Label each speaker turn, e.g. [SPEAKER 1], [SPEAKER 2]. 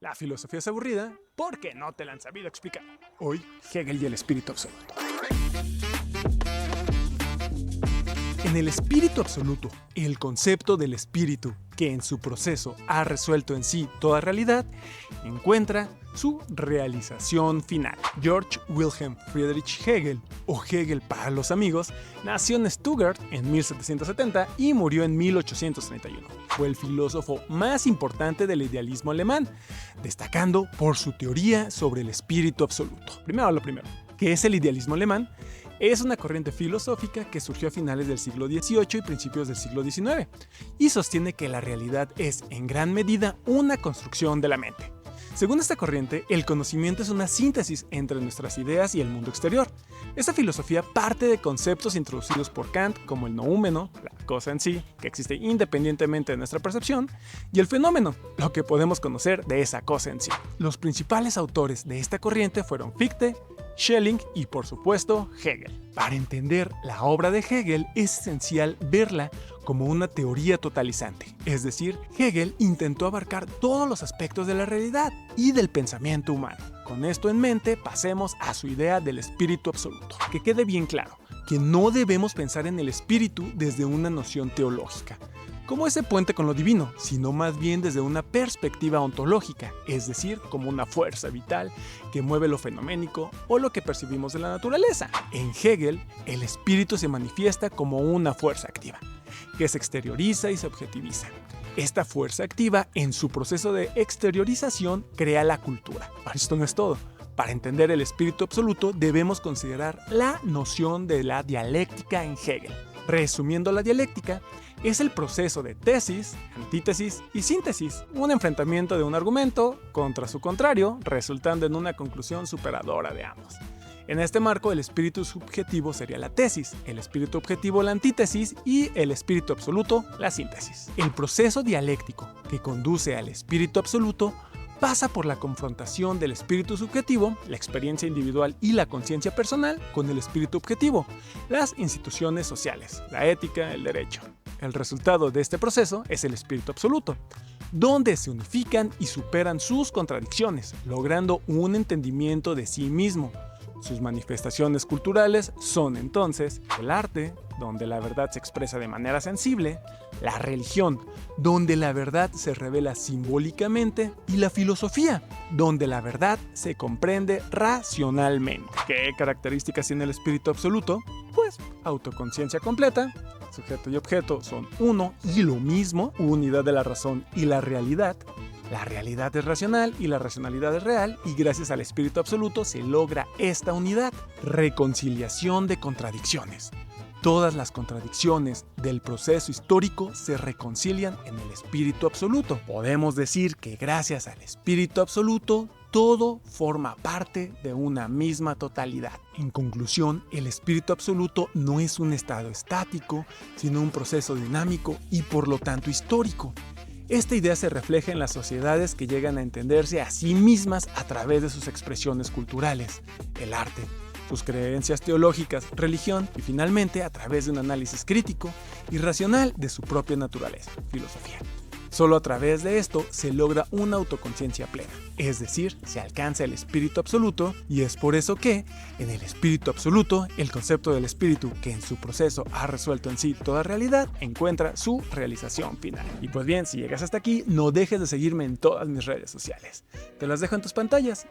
[SPEAKER 1] La filosofía es aburrida porque no te la han sabido explicar. Hoy, Hegel y el espíritu absoluto. En el espíritu absoluto, el concepto del espíritu, que en su proceso ha resuelto en sí toda realidad, encuentra su realización final. Georg Wilhelm Friedrich Hegel, o Hegel para los amigos, nació en Stuttgart en 1770 y murió en 1831. Fue el filósofo más importante del idealismo alemán, destacando por su teoría sobre el espíritu absoluto. Primero lo primero, ¿qué es el idealismo alemán? Es una corriente filosófica que surgió a finales del siglo XVIII y principios del siglo XIX, y sostiene que la realidad es, en gran medida, una construcción de la mente. Según esta corriente, el conocimiento es una síntesis entre nuestras ideas y el mundo exterior. Esta filosofía parte de conceptos introducidos por Kant como el noúmeno, la cosa en sí, que existe independientemente de nuestra percepción, y el fenómeno, lo que podemos conocer de esa cosa en sí. Los principales autores de esta corriente fueron Fichte, Schelling y, por supuesto, Hegel. Para entender la obra de Hegel es esencial verla como una teoría totalizante. Es decir, Hegel intentó abarcar todos los aspectos de la realidad y del pensamiento humano. Con esto en mente, pasemos a su idea del espíritu absoluto. Que quede bien claro que no debemos pensar en el espíritu desde una noción teológica, como ese puente con lo divino, sino más bien desde una perspectiva ontológica, es decir, como una fuerza vital que mueve lo fenoménico o lo que percibimos de la naturaleza. En Hegel, el espíritu se manifiesta como una fuerza activa, que se exterioriza y se objetiviza. Esta fuerza activa, en su proceso de exteriorización, crea la cultura. Pero esto no es todo. Para entender el espíritu absoluto, debemos considerar la noción de la dialéctica en Hegel. Resumiendo, la dialéctica es el proceso de tesis, antítesis y síntesis, un enfrentamiento de un argumento contra su contrario, resultando en una conclusión superadora de ambos. En este marco, el espíritu subjetivo sería la tesis, el espíritu objetivo la antítesis y el espíritu absoluto la síntesis. El proceso dialéctico que conduce al espíritu absoluto pasa por la confrontación del espíritu subjetivo, la experiencia individual y la conciencia personal con el espíritu objetivo, las instituciones sociales, la ética, el derecho. El resultado de este proceso es el espíritu absoluto, donde se unifican y superan sus contradicciones, logrando un entendimiento de sí mismo. Sus manifestaciones culturales son entonces el arte, donde la verdad se expresa de manera sensible, la religión, donde la verdad se revela simbólicamente, y la filosofía, donde la verdad se comprende racionalmente. ¿Qué características tiene el espíritu absoluto? Pues autoconciencia completa, sujeto y objeto son uno y lo mismo, unidad de la razón y la realidad. La realidad es racional y la racionalidad es real, y gracias al espíritu absoluto se logra esta unidad. Reconciliación de contradicciones. Todas las contradicciones del proceso histórico se reconcilian en el espíritu absoluto. Podemos decir que gracias al espíritu absoluto, todo forma parte de una misma totalidad. En conclusión, el espíritu absoluto no es un estado estático, sino un proceso dinámico y por lo tanto histórico. Esta idea se refleja en las sociedades que llegan a entenderse a sí mismas a través de sus expresiones culturales, el arte, sus creencias teológicas, religión y finalmente a través de un análisis crítico y racional de su propia naturaleza, filosofía. Solo a través de esto se logra una autoconciencia plena, es decir, se alcanza el espíritu absoluto, y es por eso que, en el espíritu absoluto, el concepto del espíritu, que en su proceso ha resuelto en sí toda realidad, encuentra su realización final. Y pues bien, si llegas hasta aquí, no dejes de seguirme en todas mis redes sociales. Te las dejo en tus pantallas.